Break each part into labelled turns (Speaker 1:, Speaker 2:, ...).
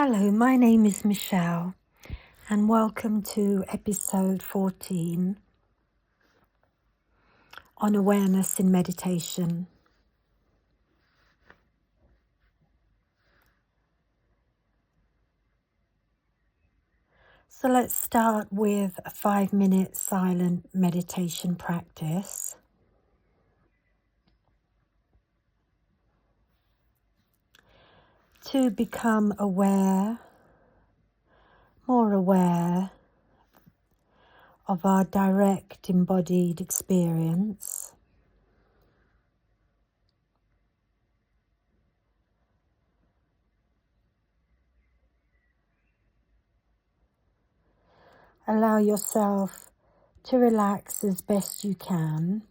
Speaker 1: Hello, my name is Michelle, and welcome to episode 14 on awareness in meditation. So let's start with a 5-minute silent meditation practice. To become more aware of our direct embodied experience. Allow yourself to relax as best you can.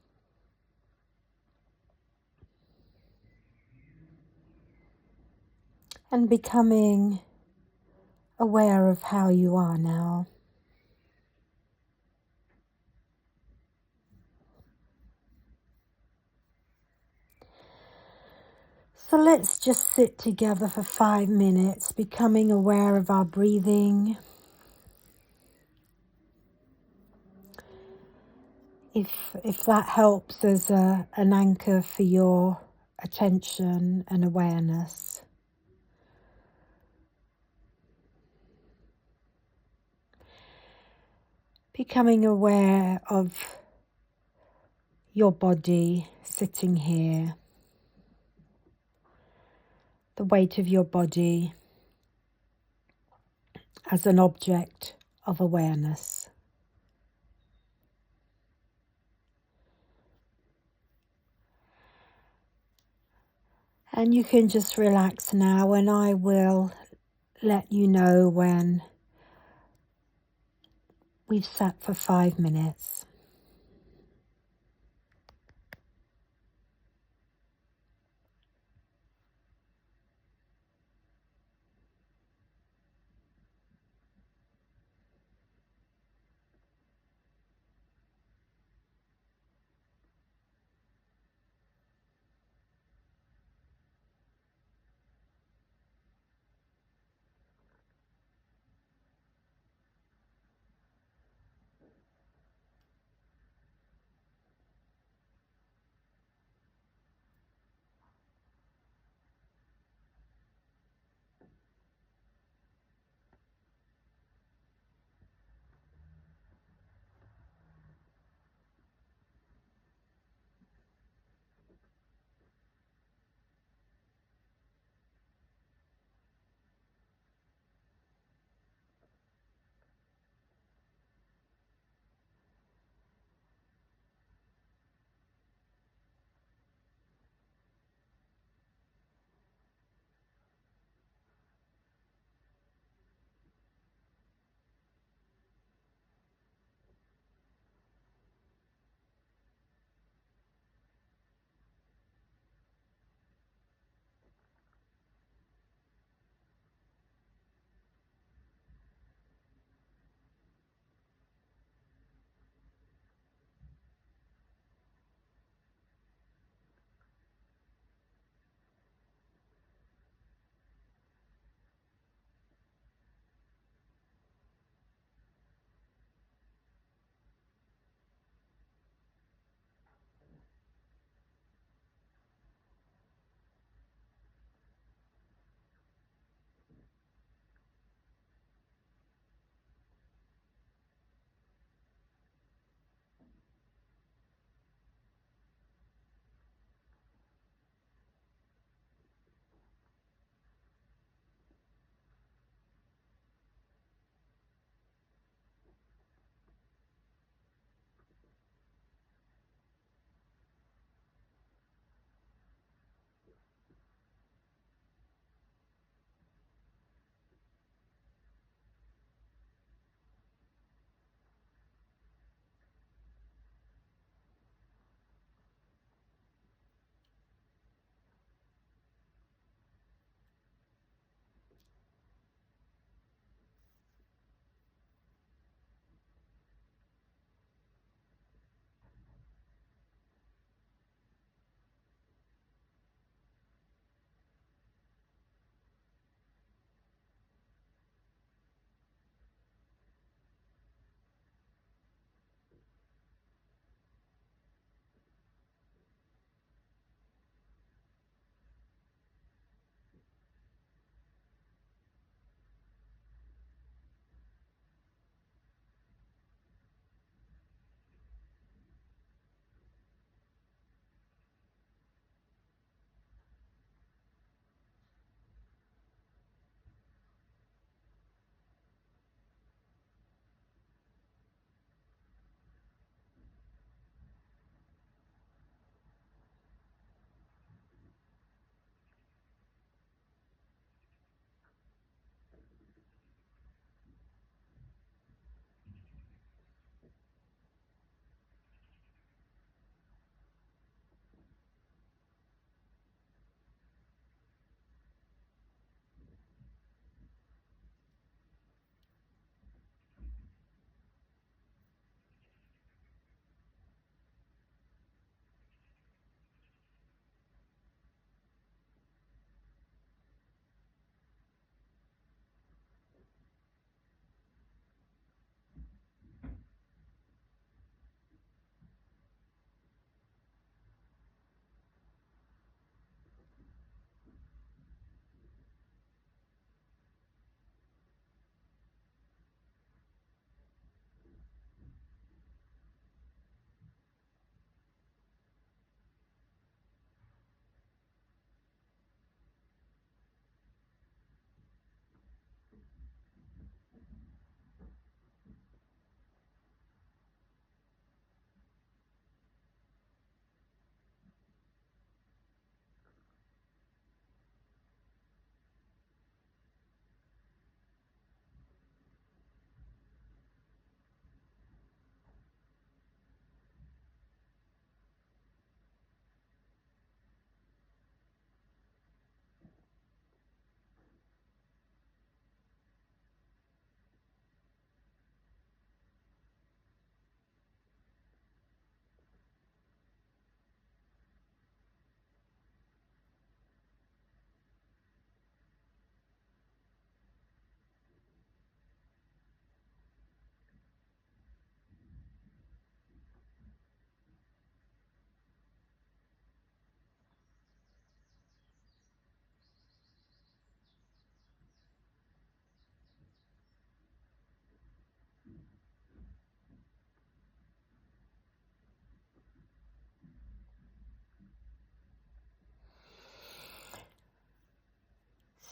Speaker 1: And becoming aware of how you are now. So let's just sit together for 5 minutes, becoming aware of our breathing. If that helps as an anchor for your attention and awareness. Becoming aware of your body sitting here. The weight of your body as an object of awareness. And you can just relax now, and I will let you know when we've sat for 5 minutes.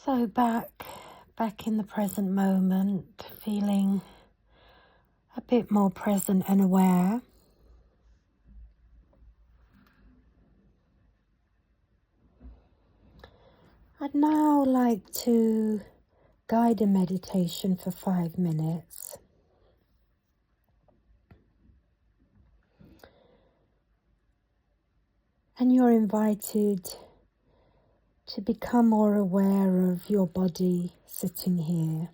Speaker 1: So back in the present moment, feeling a bit more present and aware. I'd now like to guide a meditation for 5 minutes. And you're invited to become more aware of your body sitting here.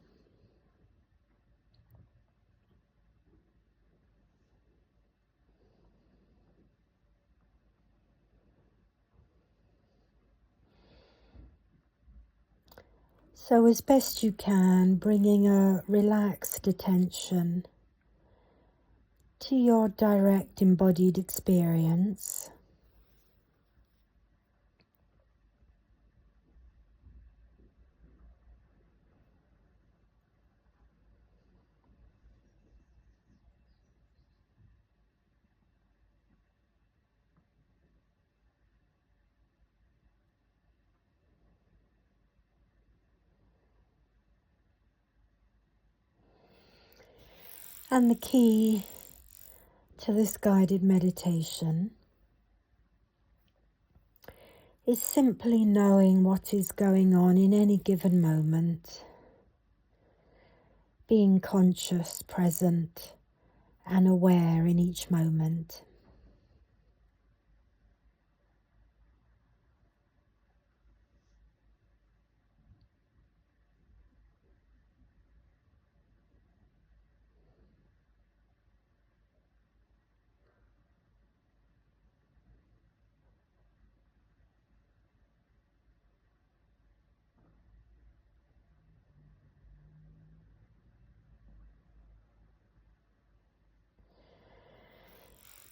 Speaker 1: So as best you can, bringing a relaxed attention to your direct embodied experience. And the key to this guided meditation is simply knowing what is going on in any given moment, being conscious, present, and aware in each moment.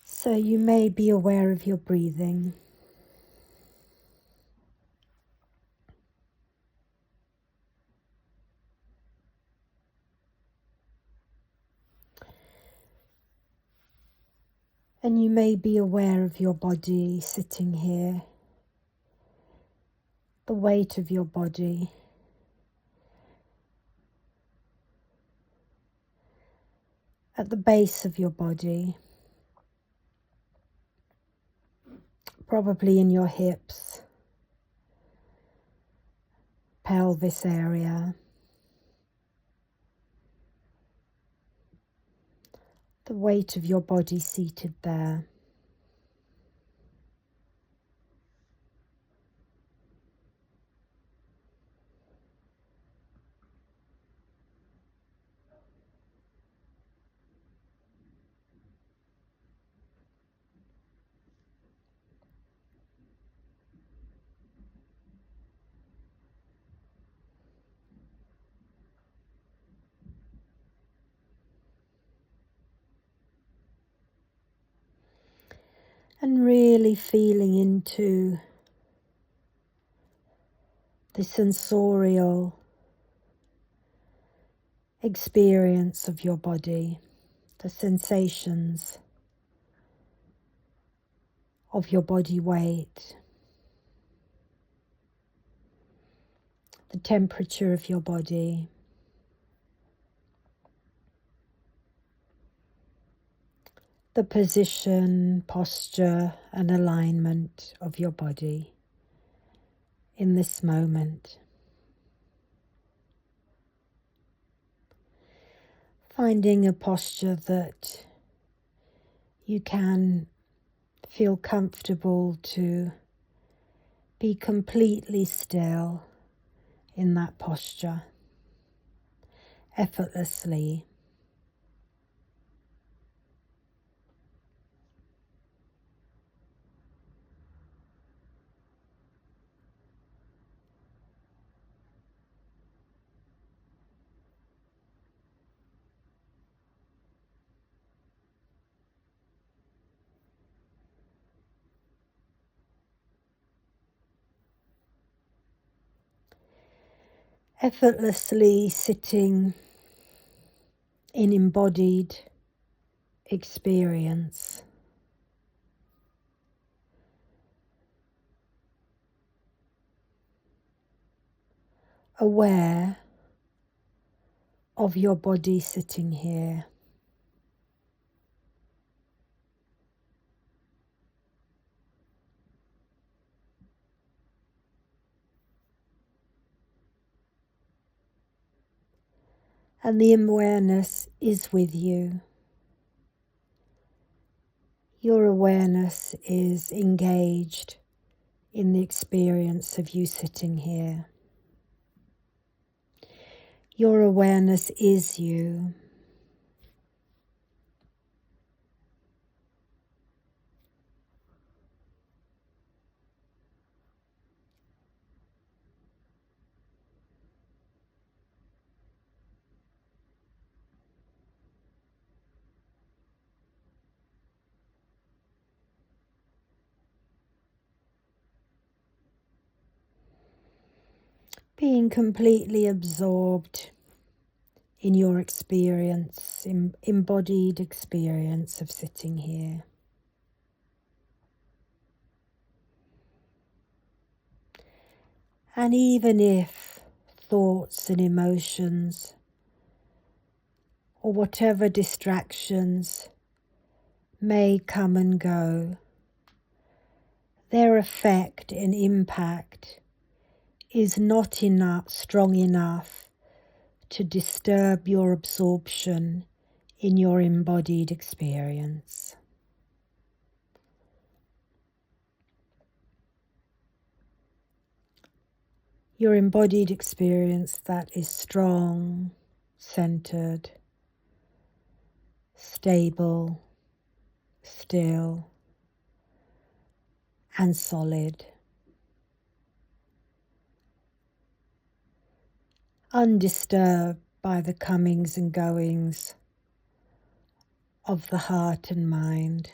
Speaker 1: So you may be aware of your breathing. And you may be aware of your body sitting here, the weight of your body, at the base of your body, probably in your hips, pelvis area, the weight of your body seated there. And really feeling into the sensorial experience of your body, the sensations of your body weight, the temperature of your body, the position, posture, and alignment of your body in this moment. Finding a posture that you can feel comfortable to be completely still in that posture, effortlessly. Effortlessly sitting in embodied experience. aware of your body sitting here. And the awareness is with you. Your awareness is engaged in the experience of you sitting here. Your awareness is you. Being completely absorbed in your experience, embodied experience of sitting here. And even if thoughts and emotions or whatever distractions may come and go, their effect and impact is not strong enough to disturb your absorption in your embodied experience. Your embodied experience that is strong, centered, stable, still, and solid. Undisturbed by the comings and goings of the heart and mind.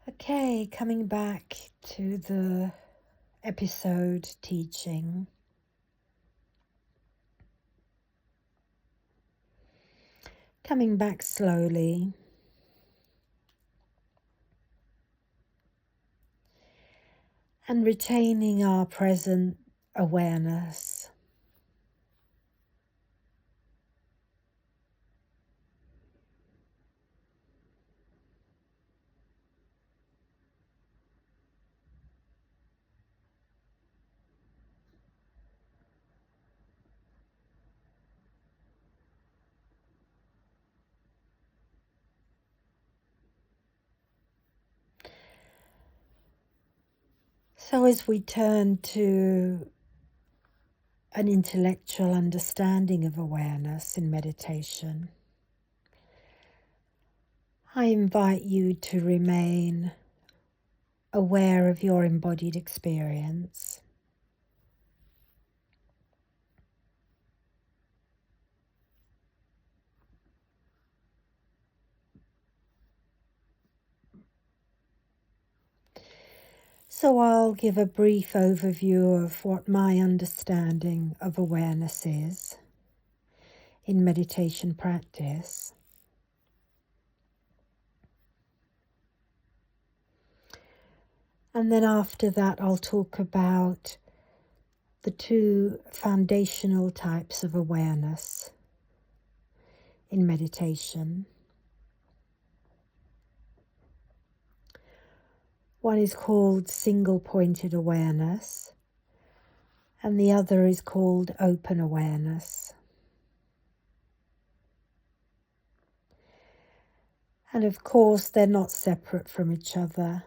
Speaker 1: Okay, coming back to the episode teaching. Coming back slowly. And retaining our present awareness. So as we turn to an intellectual understanding of awareness in meditation, I invite you to remain aware of your embodied experience. So I'll give a brief overview of what my understanding of awareness is in meditation practice. And then after that, I'll talk about the two foundational types of awareness in meditation. One is called single-pointed awareness, and the other is called open awareness. And of course, they're not separate from each other.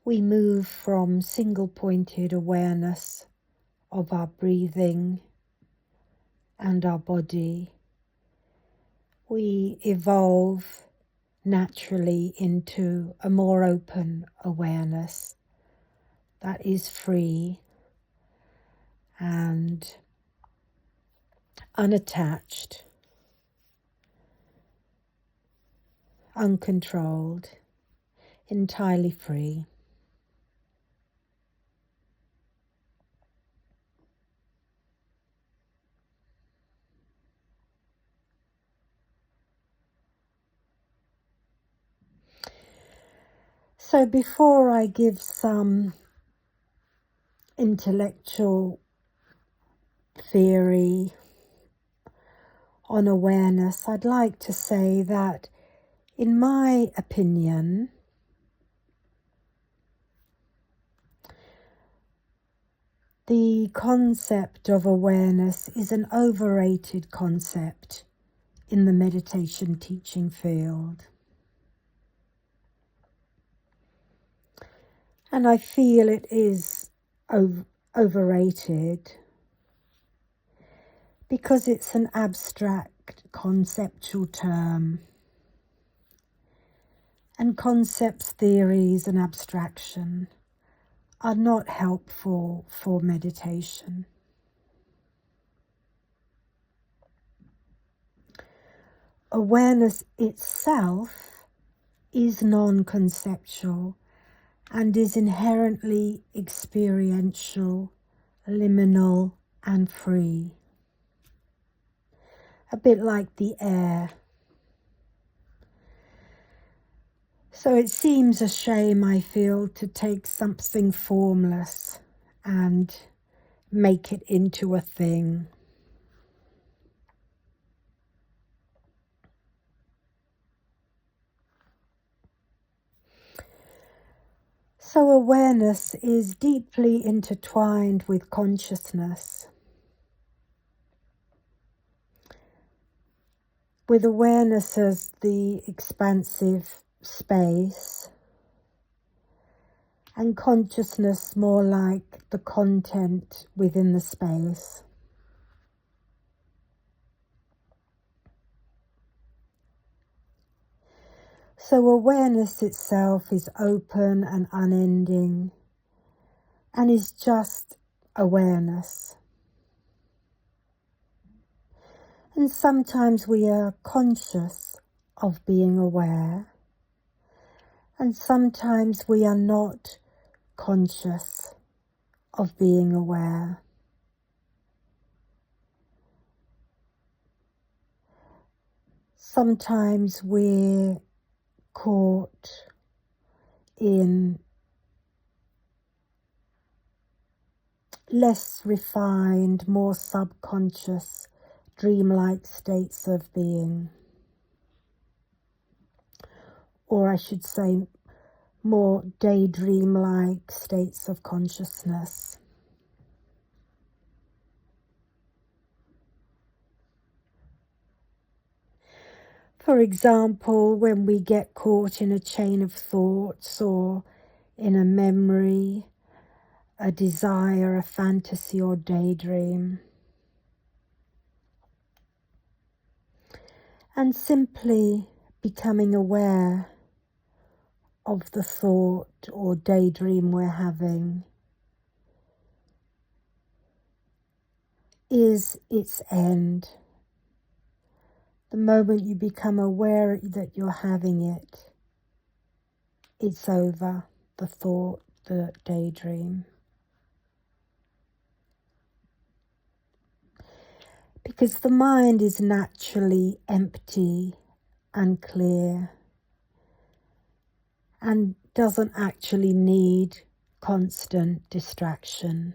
Speaker 1: We move from single-pointed awareness of our breathing and our body. We evolve naturally into a more open awareness that is free and unattached, uncontrolled, entirely free. So before I give some intellectual theory on awareness, I'd like to say that, in my opinion, the concept of awareness is an overrated concept in the meditation teaching field. And I feel it is overrated because it's an abstract conceptual term. And concepts, theories, and abstraction are not helpful for meditation. Awareness itself is non-conceptual and is inherently experiential, liminal, and free. A bit like the air. So it seems a shame, I feel, to take something formless and make it into a thing. So awareness is deeply intertwined with consciousness. With awareness as the expansive space, and consciousness more like the content within the space. So awareness itself is open and unending, and is just awareness. And sometimes we are conscious of being aware, and sometimes we are not conscious of being aware. Sometimes we're caught in less refined, more subconscious, dreamlike states of being. Or I should say, more daydream-like states of consciousness. For example, when we get caught in a chain of thoughts or in a memory, a desire, a fantasy or daydream, and simply becoming aware of the thought or daydream we're having is its end. The moment you become aware that you're having it, it's over, the thought, the daydream. Because the mind is naturally empty and clear and doesn't actually need constant distraction.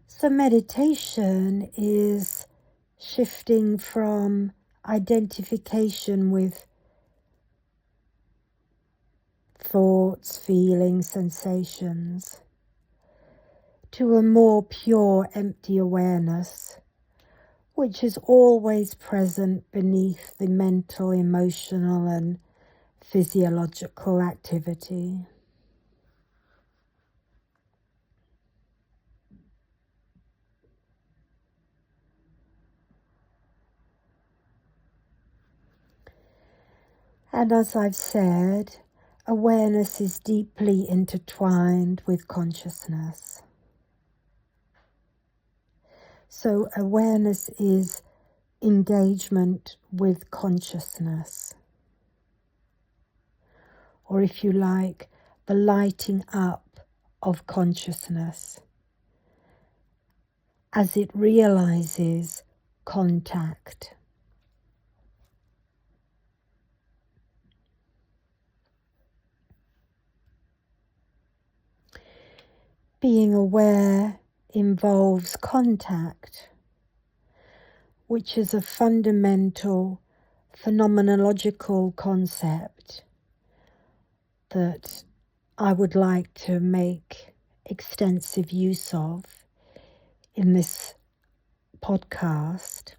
Speaker 1: So meditation is shifting from identification with thoughts, feelings, sensations, to a more pure, empty awareness, which is always present beneath the mental, emotional, and physiological activity. And as I've said, awareness is deeply intertwined with consciousness. So awareness is engagement with consciousness. Or if you like, the lighting up of consciousness as it realizes contact. Being aware involves contact, which is a fundamental phenomenological concept that I would like to make extensive use of in this podcast.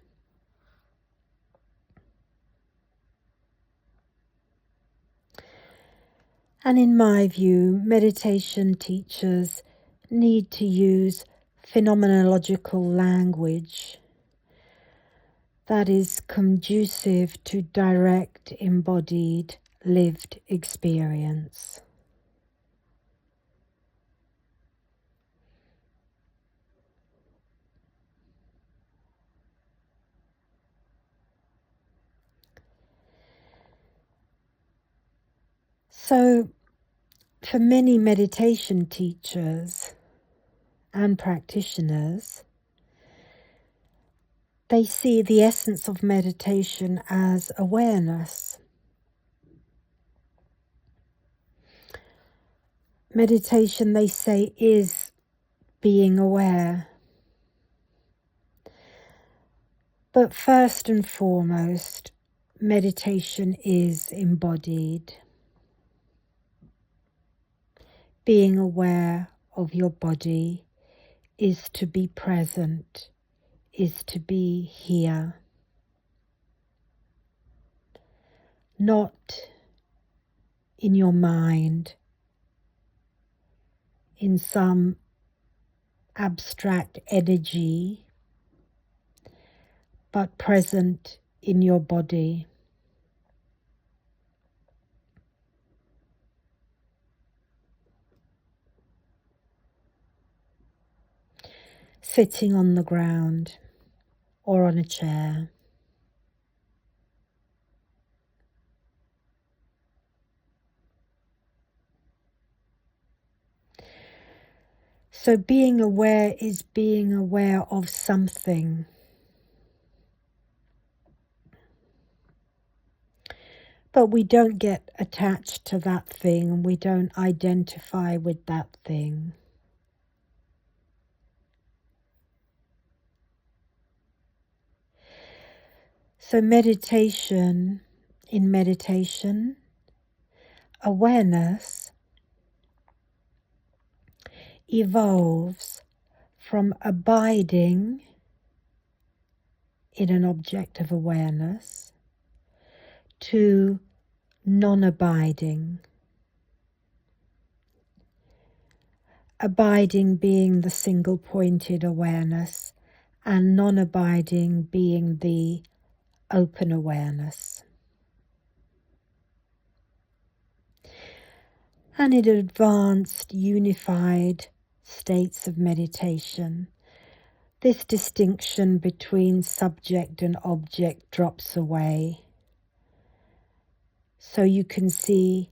Speaker 1: And in my view, meditation teachers need to use phenomenological language that is conducive to direct, embodied, lived experience. So, for many meditation teachers and practitioners, they see the essence of meditation as awareness. Meditation, they say, is being aware. But first and foremost, meditation is embodied. Being aware of your body is to be present, is to be here. Not in your mind, in some abstract energy, but present in your body. Sitting on the ground or on a chair. So being aware is being aware of something. But we don't get attached to that thing and we don't identify with that thing. So in meditation, awareness evolves from abiding in an object of awareness to non-abiding. Abiding being the single-pointed awareness and non-abiding being the open awareness. And in advanced, unified states of meditation, this distinction between subject and object drops away. So you can see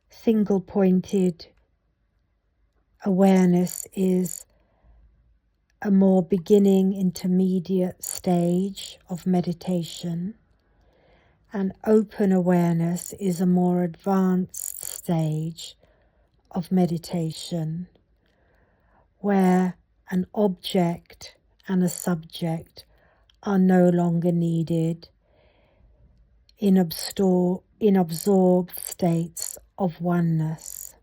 Speaker 1: single-pointed awareness is a more beginning, intermediate stage of meditation, and open awareness is a more advanced stage of meditation, where an object and a subject are no longer needed in in absorbed states of oneness.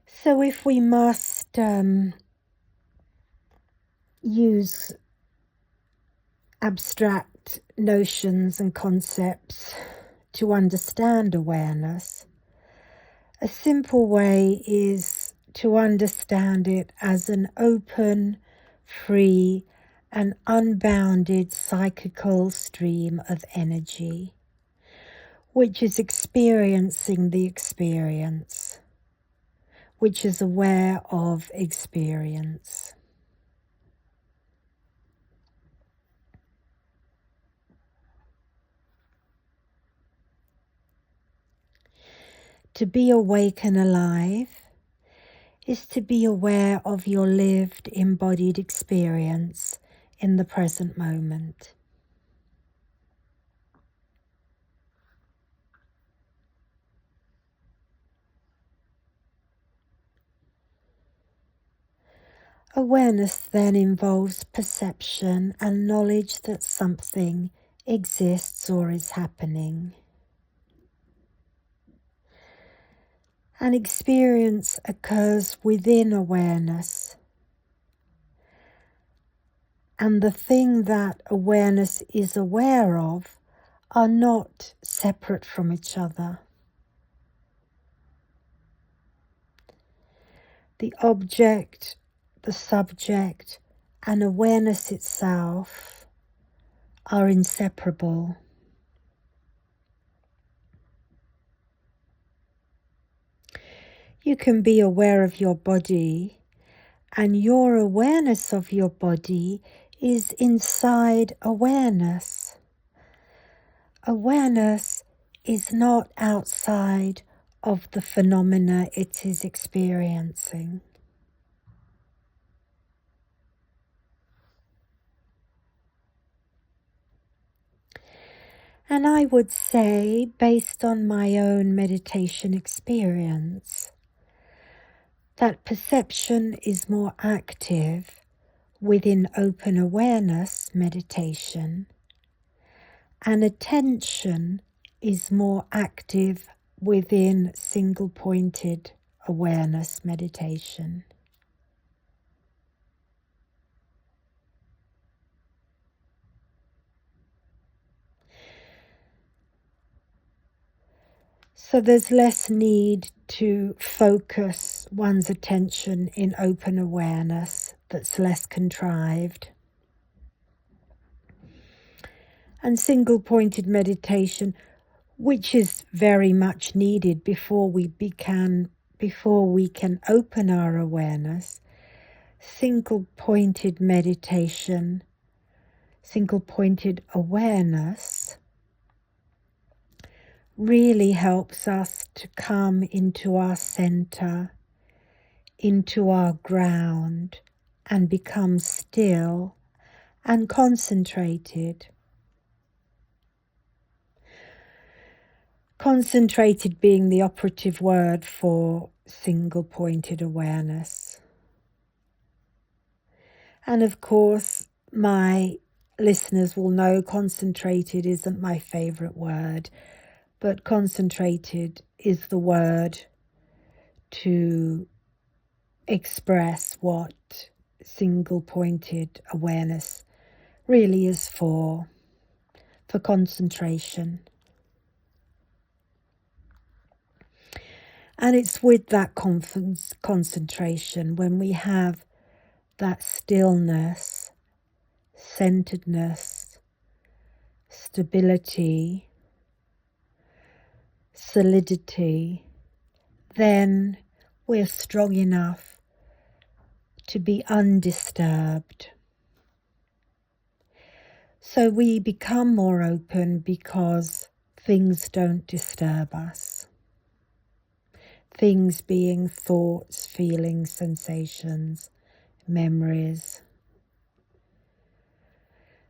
Speaker 1: So if we must use abstract notions and concepts to understand awareness, a simple way is to understand it as an open, free, and unbounded psychical stream of energy, which is experiencing the experience, which is aware of experience. To be awake and alive is to be aware of your lived, embodied experience in the present moment. Awareness then involves perception and knowledge that something exists or is happening. An experience occurs within awareness, and the thing that awareness is aware of are not separate from each other. The object, the subject, and awareness itself are inseparable. You can be aware of your body, and your awareness of your body is inside awareness. Awareness is not outside of the phenomena it is experiencing. And I would say, based on my own meditation experience, that perception is more active within open awareness meditation, and attention is more active within single-pointed awareness meditation. So there's less need to focus one's attention in open awareness that's less contrived. And single-pointed meditation, which is very much needed before we can open our awareness, single-pointed meditation, single-pointed awareness really helps us to come into our center, into our ground, and become still and concentrated. Concentrated being the operative word for single-pointed awareness. And of course, my listeners will know concentrated isn't my favorite word, but concentrated is the word to express what single-pointed awareness really is for concentration. And it's with that concentration, when we have that stillness, centeredness, stability, solidity, then we're strong enough to be undisturbed. So we become more open because things don't disturb us. Things being thoughts, feelings, sensations, memories,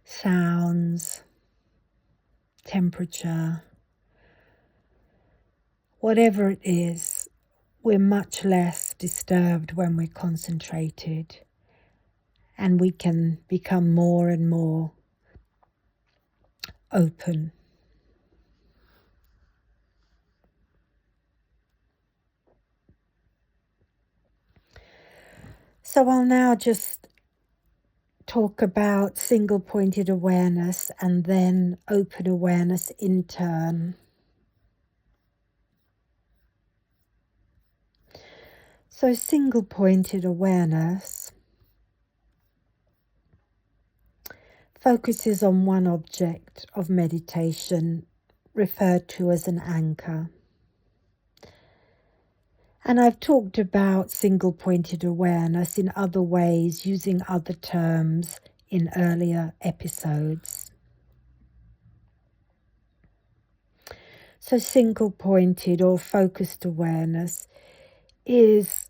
Speaker 1: sounds, temperature, whatever it is, we're much less disturbed when we're concentrated, and we can become more and more open. So I'll now just talk about single-pointed awareness and then open awareness in turn. So single-pointed awareness focuses on one object of meditation, referred to as an anchor. And I've talked about single-pointed awareness in other ways, using other terms in earlier episodes. So single-pointed or focused awareness is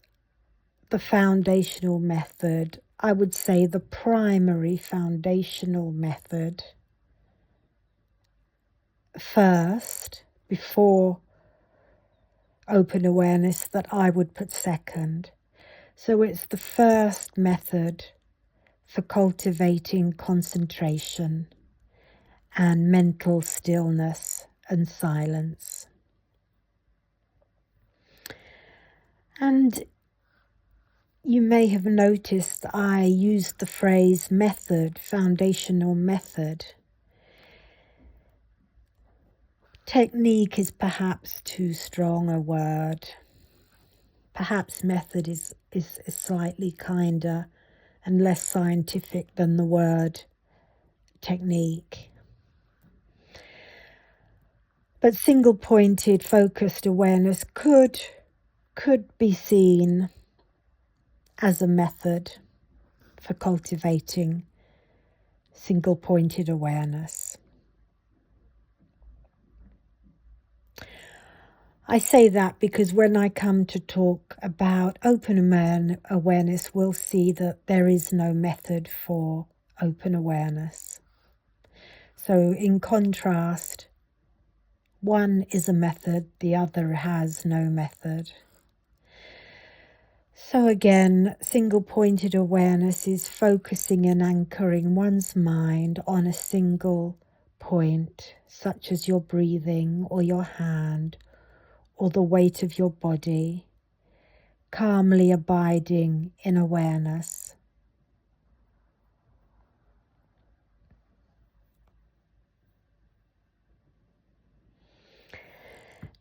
Speaker 1: the foundational method, I would say the primary foundational method first, before open awareness, that I would put second. So it's the first method for cultivating concentration and mental stillness and silence. And you may have noticed I used the phrase method, foundational method. Technique is perhaps too strong a word. Perhaps method is slightly kinder and less scientific than the word technique. But single-pointed focused awareness could be seen as a method for cultivating single-pointed awareness. I say that because when I come to talk about open awareness, we'll see that there is no method for open awareness. So in contrast, one is a method, the other has no method. So again, single-pointed awareness is focusing and anchoring one's mind on a single point, such as your breathing or your hand or the weight of your body, calmly abiding in awareness.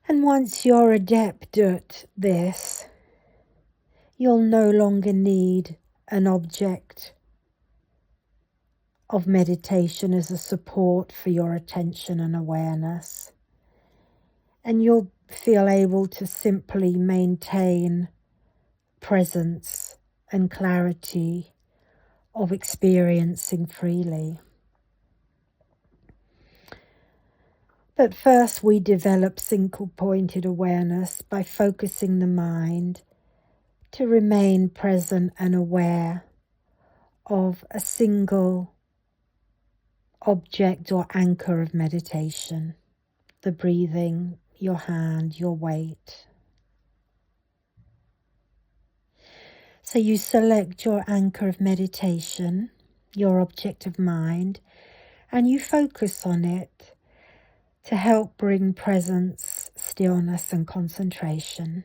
Speaker 1: And once you're adept at this, you'll no longer need an object of meditation as a support for your attention and awareness. And you'll feel able to simply maintain presence and clarity of experiencing freely. But first we develop single-pointed awareness by focusing the mind to remain present and aware of a single object or anchor of meditation, the breathing, your hand, your weight. So you select your anchor of meditation, your object of mind, and you focus on it to help bring presence, stillness, and concentration.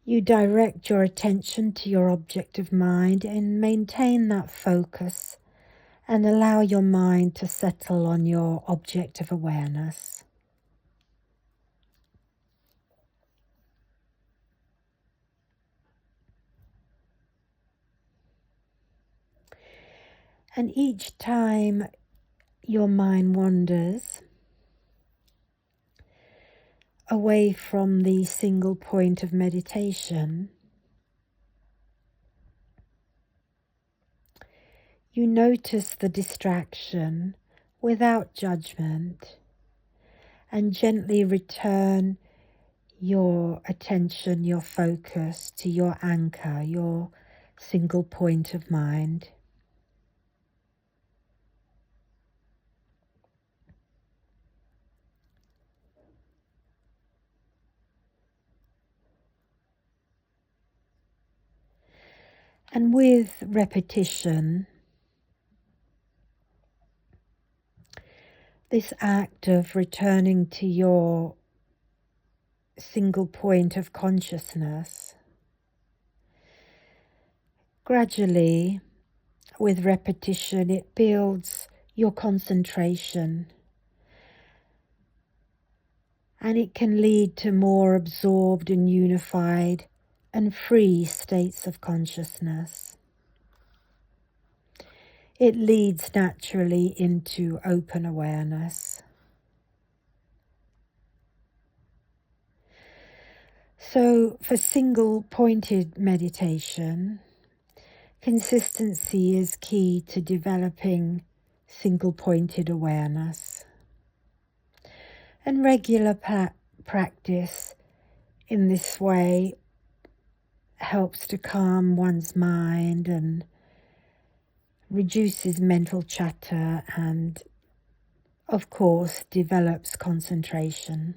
Speaker 1: You direct your attention to your object of mind and maintain that focus and allow your mind to settle on your object of awareness. And each time your mind wanders away from the single point of meditation, you notice the distraction without judgment and gently return your attention, your focus to your anchor, your single point of mind. And with repetition, this act of returning to your single point of consciousness, gradually, with repetition, it builds your concentration, and it can lead to more absorbed and unified and free states of consciousness. It leads naturally into open awareness. So for single-pointed meditation, consistency is key to developing single-pointed awareness. And regular practice in this way helps to calm one's mind and reduces mental chatter and, of course, develops concentration.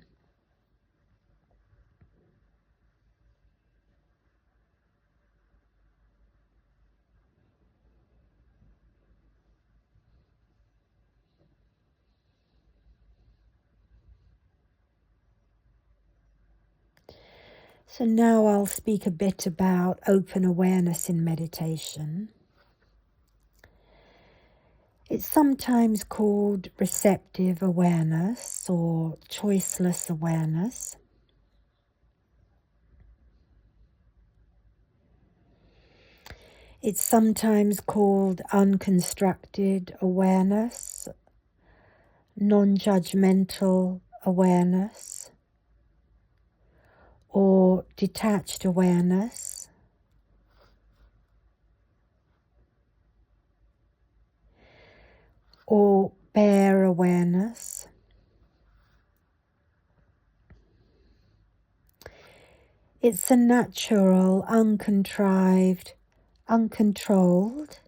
Speaker 1: So now I'll speak a bit about open awareness in meditation. It's sometimes called receptive awareness or choiceless awareness. It's sometimes called unconstructed awareness, non-judgmental awareness, or detached awareness. Or bare awareness. It's a natural, uncontrived, uncontrolled,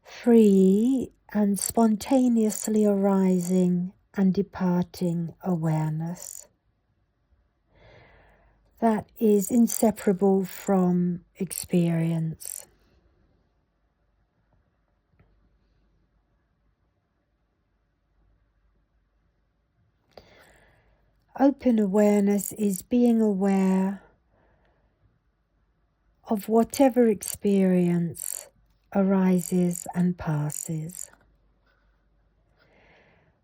Speaker 1: free and spontaneously arising and departing awareness that is inseparable from experience. Open awareness is being aware of whatever experience arises and passes,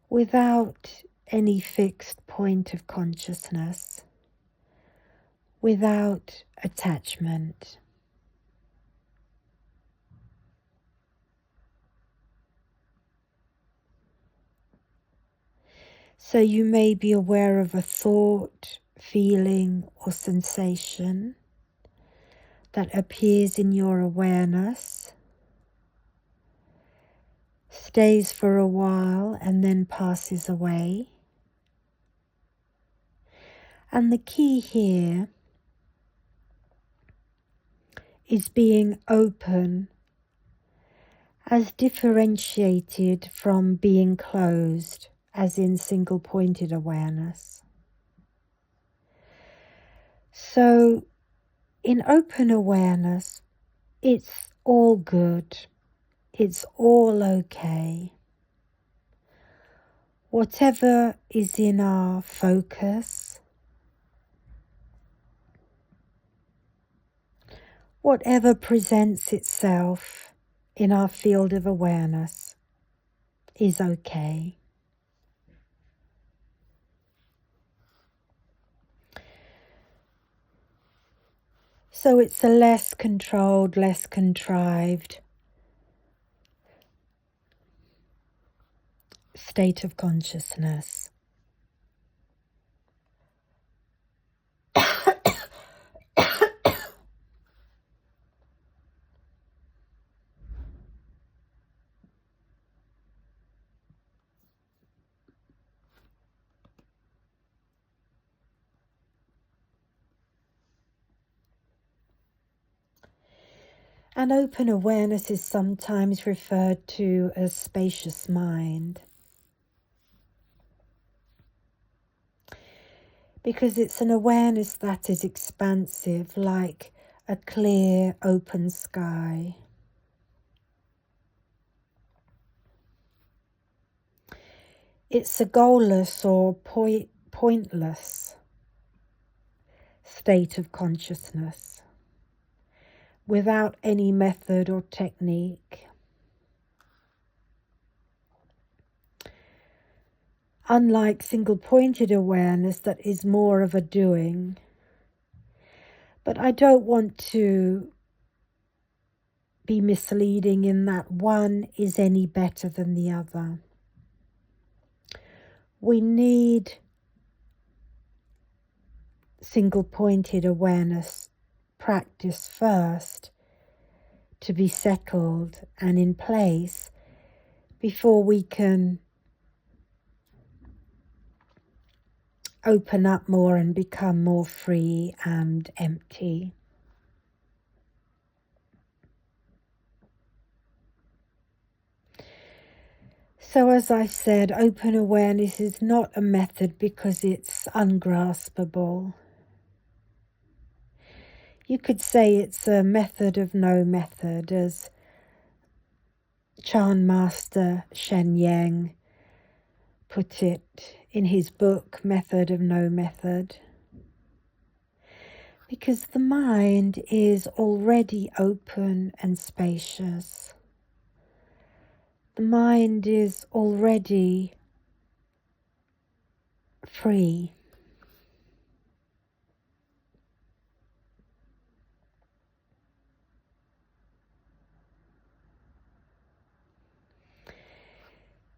Speaker 1: without any fixed point of consciousness, without attachment. So you may be aware of a thought, feeling, or sensation that appears in your awareness, stays for a while and then passes away. And the key here is being open, as differentiated from being closed, as in single-pointed awareness. So in open awareness, it's all good. It's all okay. Whatever is in our focus, whatever presents itself in our field of awareness is okay. So it's a less controlled, less contrived state of consciousness. And open awareness is sometimes referred to as spacious mind, because it's an awareness that is expansive, like a clear, open sky. It's a goalless or pointless state of consciousness, without any method or technique. Unlike single-pointed awareness that is more of a doing. But I don't want to be misleading in that one is any better than the other. We need single-pointed awareness practice first to be settled and in place before we can open up more and become more free and empty. So as I said, open awareness is not a method because it's ungraspable. You could say it's a method of no method, as Chan Master Shen Yang put it in his book, Method of No Method. Because the mind is already open and spacious. The mind is already free.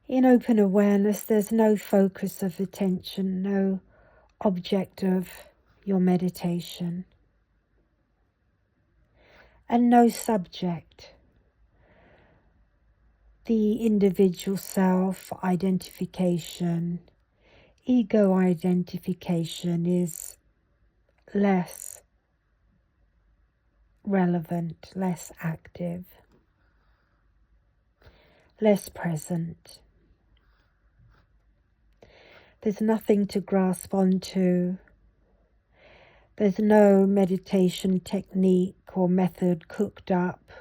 Speaker 1: In open awareness, there's no focus of attention, no object of your meditation, and no subject. The individual self identification, ego identification is less relevant, less active, less present. There's nothing to grasp onto. There's no meditation technique or method cooked up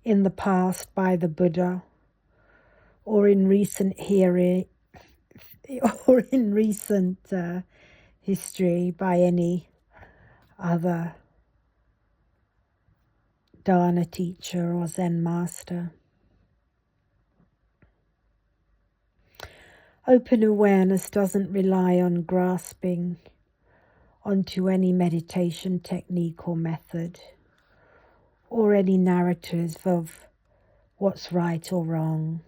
Speaker 1: in the past by the Buddha or in recent history by any other Dharma teacher or Zen master. Open awareness doesn't rely on grasping onto any meditation technique or method, or any narratives of what's right or wrong.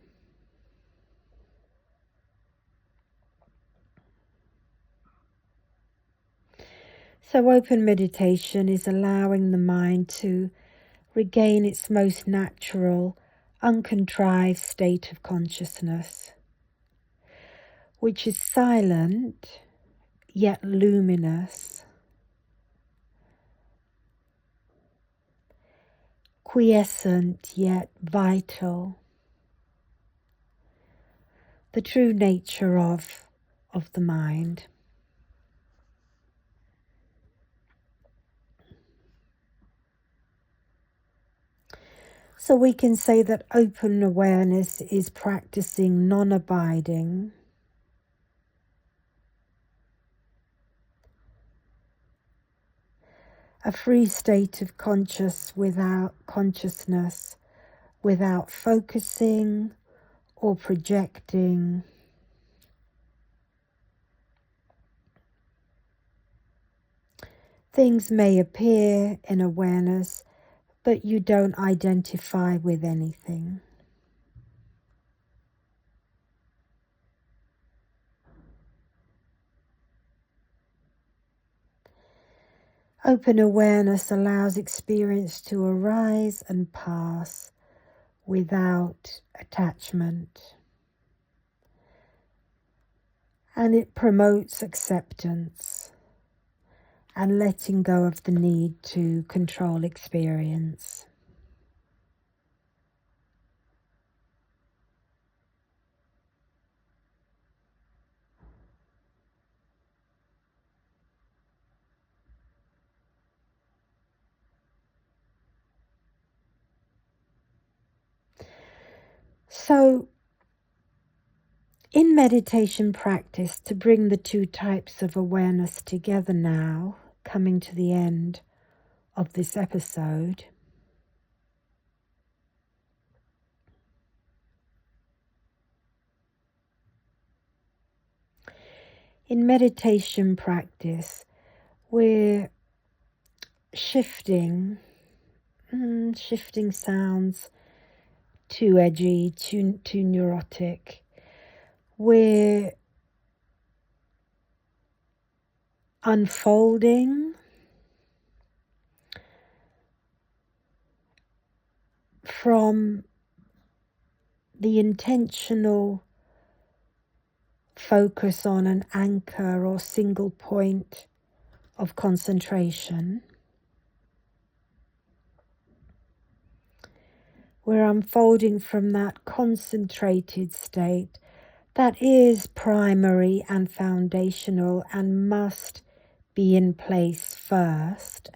Speaker 1: So open meditation is allowing the mind to regain its most natural, uncontrived state of consciousness, which is silent yet luminous, quiescent yet vital, the true nature of the mind. So we can say that open awareness is practicing non-abiding, a free state of consciousness without focusing or projecting. Things may appear in awareness, but you don't identify with anything. Open awareness allows experience to arise and pass without attachment. And it promotes acceptance and letting go of the need to control experience. So in meditation practice, to bring the two types of awareness together now, coming to the end of this episode, in meditation practice, we're shifting sounds too edgy, too neurotic. We're unfolding from the intentional focus on an anchor or single point of concentration. We're unfolding from that concentrated state that is primary and foundational and must be in place first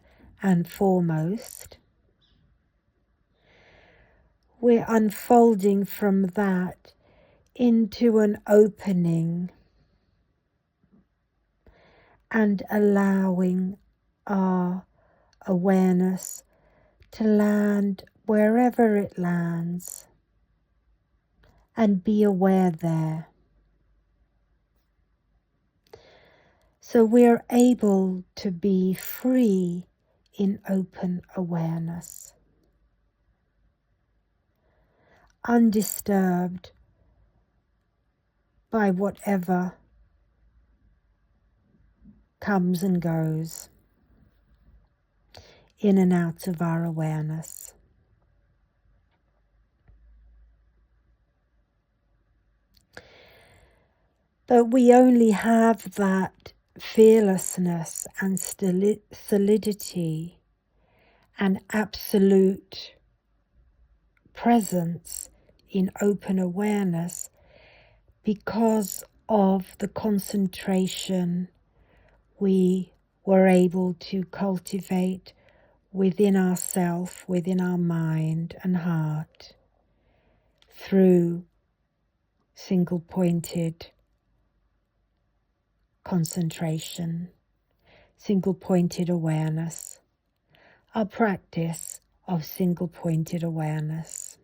Speaker 1: and foremost. We're unfolding from that into an opening and allowing our awareness to land wherever it lands and be aware there. So we're able to be free in open awareness, undisturbed by whatever comes and goes in and out of our awareness. But we only have that fearlessness and solidity and absolute presence in open awareness because of the concentration we were able to cultivate within ourself, within our mind and heart, through single-pointed concentration, single-pointed awareness, our practice of single-pointed awareness.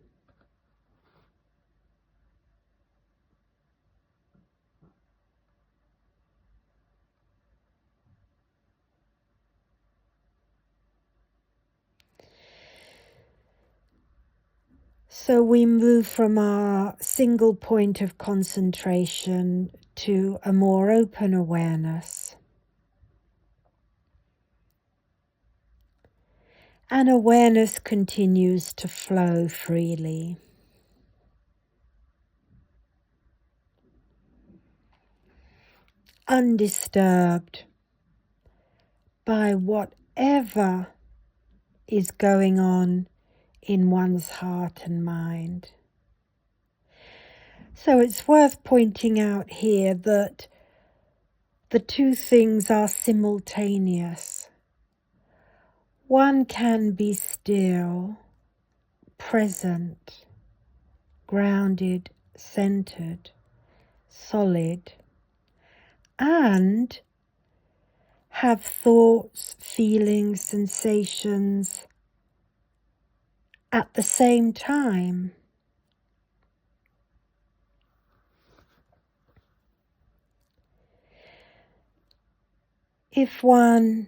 Speaker 1: So we move from our single point of concentration to a more open awareness. And awareness continues to flow freely. Undisturbed by whatever is going on in one's heart and mind. So it's worth pointing out here that the two things are simultaneous. One can be still, present, grounded, centered, solid, and have thoughts, feelings, sensations at the same time. If one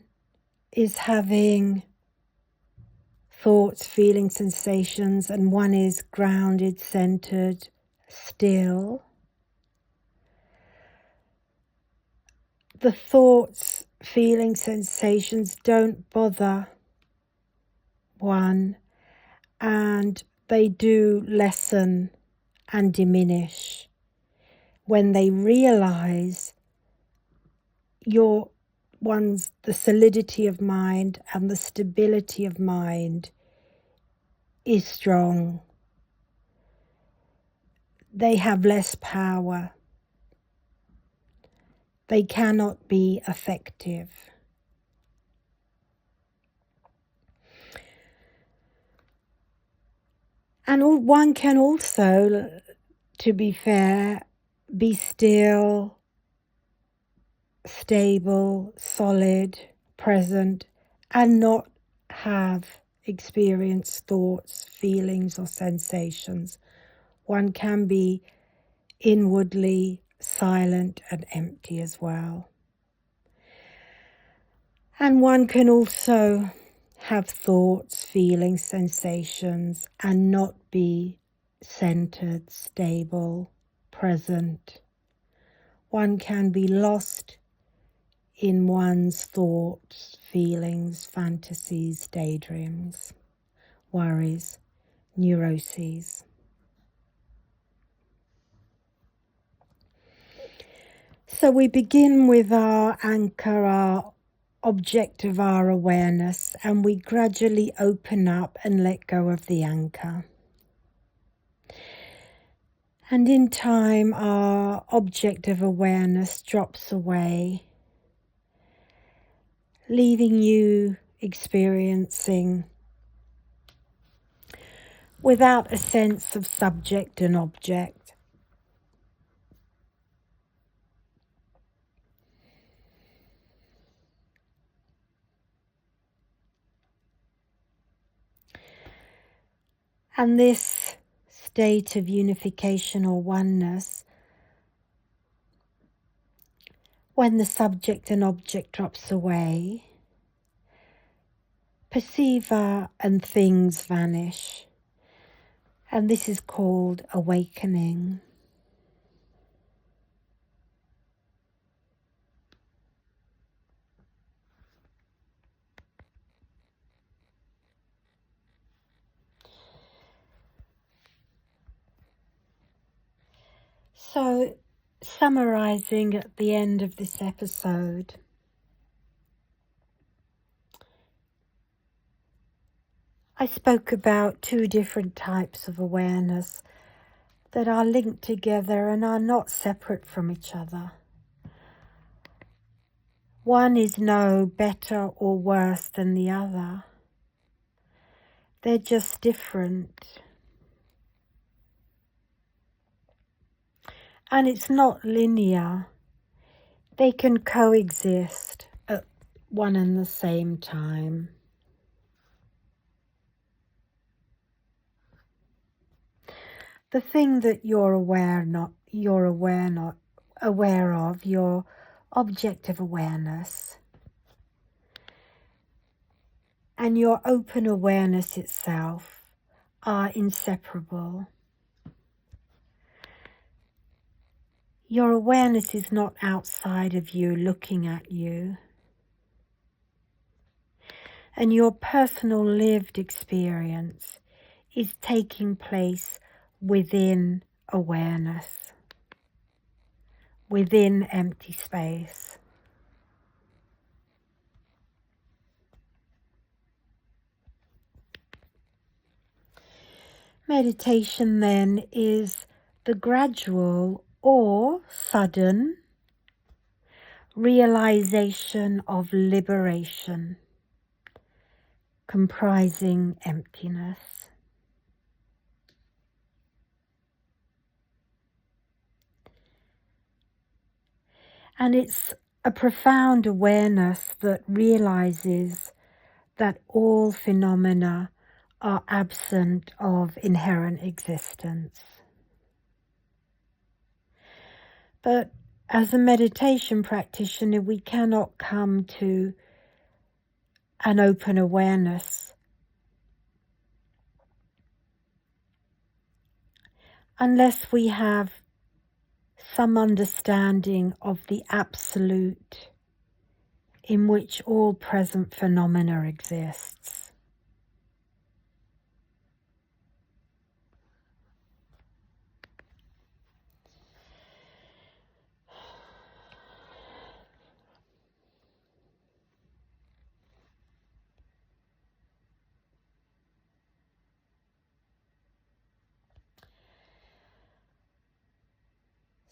Speaker 1: is having thoughts, feelings, sensations, and one is grounded, centered, still, the thoughts, feelings, sensations don't bother one, and they do lessen and diminish when they realize the solidity of mind and the stability of mind is strong. They have less power. They cannot be effective. And one can also to be fair, be still, stable, solid, present, and not have experienced thoughts, feelings, or sensations. One can be inwardly silent and empty as well. And one can also have thoughts, feelings, sensations, and not be centered, stable, present. One can be lost in one's thoughts, feelings, fantasies, daydreams, worries, neuroses. So we begin with our anchor, our object of our awareness, and we gradually open up and let go of the anchor. And in time, our object of awareness drops away, leaving you experiencing without a sense of subject and object. And this state of unification or oneness, when the subject and object drops away, perceiver and things vanish. And this is called awakening. So, summarizing at the end of this episode, I spoke about two different types of awareness that are linked together and are not separate from each other. One is no better or worse than the other. They're just different. And it's not linear. They can coexist at one and the same time. The thing that you're aware of, your object of awareness, and your open awareness itself are inseparable. Your awareness is not outside of you, looking at you. And your personal lived experience is taking place within awareness, within empty space. Meditation then is the gradual or sudden realization of liberation, comprising emptiness. And it's a profound awareness that realizes that all phenomena are absent of inherent existence. But as a meditation practitioner, we cannot come to an open awareness unless we have some understanding of the absolute in which all present phenomena exists.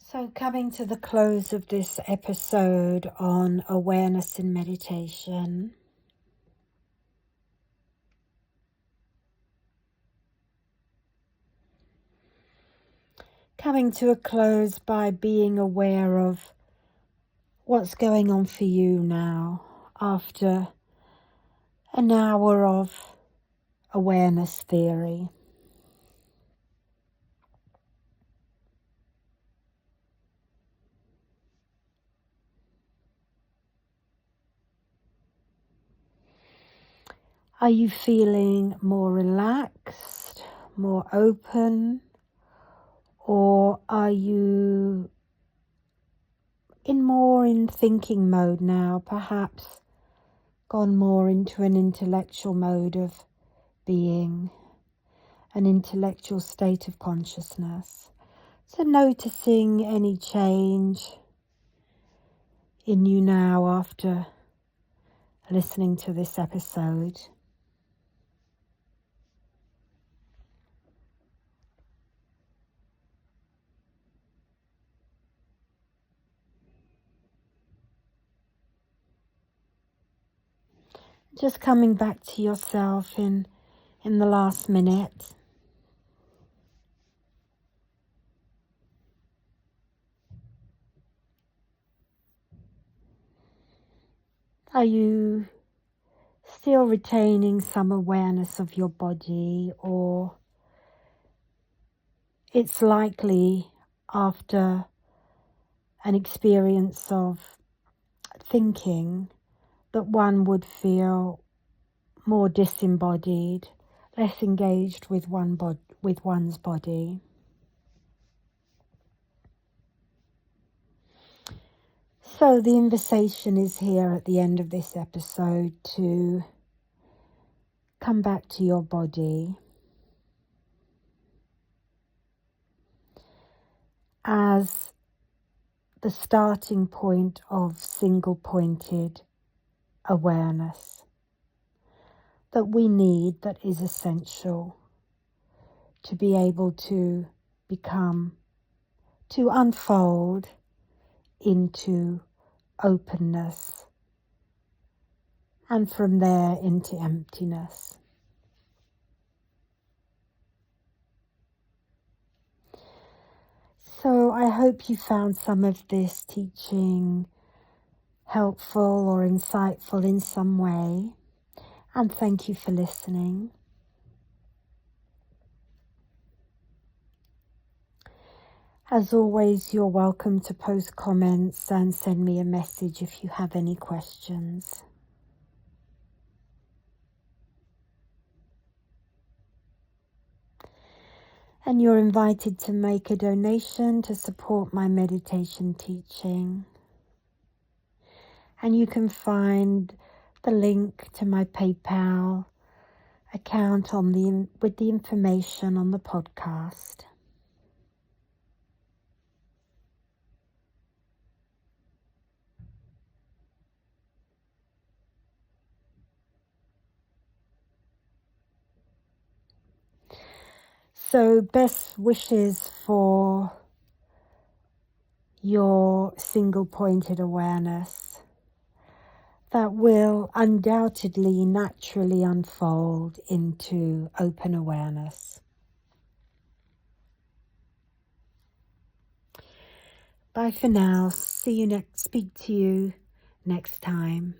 Speaker 1: So coming to the close of this episode on awareness in meditation, coming to a close by being aware of what's going on for you now after an hour of awareness theory. Are you feeling more relaxed, more open, or are you more in thinking mode now, perhaps gone more into an intellectual mode of being, an intellectual state of consciousness? So noticing any change in you now after listening to this episode. Just coming back to yourself in the last minute. Are you still retaining some awareness of your body, or it's likely after an experience of thinking that one would feel more disembodied, less engaged with one's body. So the invitation is here at the end of this episode to come back to your body as the starting point of single-pointed awareness that we need, that is essential to be able to become, to unfold into openness, and from there into emptiness. So I hope you found some of this teaching helpful or insightful in some way, and thank you for listening. As always, you're welcome to post comments and send me a message if you have any questions. And you're invited to make a donation to support my meditation teaching. And you can find the link to my PayPal account with the information on the podcast. So best wishes for your single-pointed awareness that will undoubtedly naturally unfold into open awareness. Bye for now. Speak to you next time.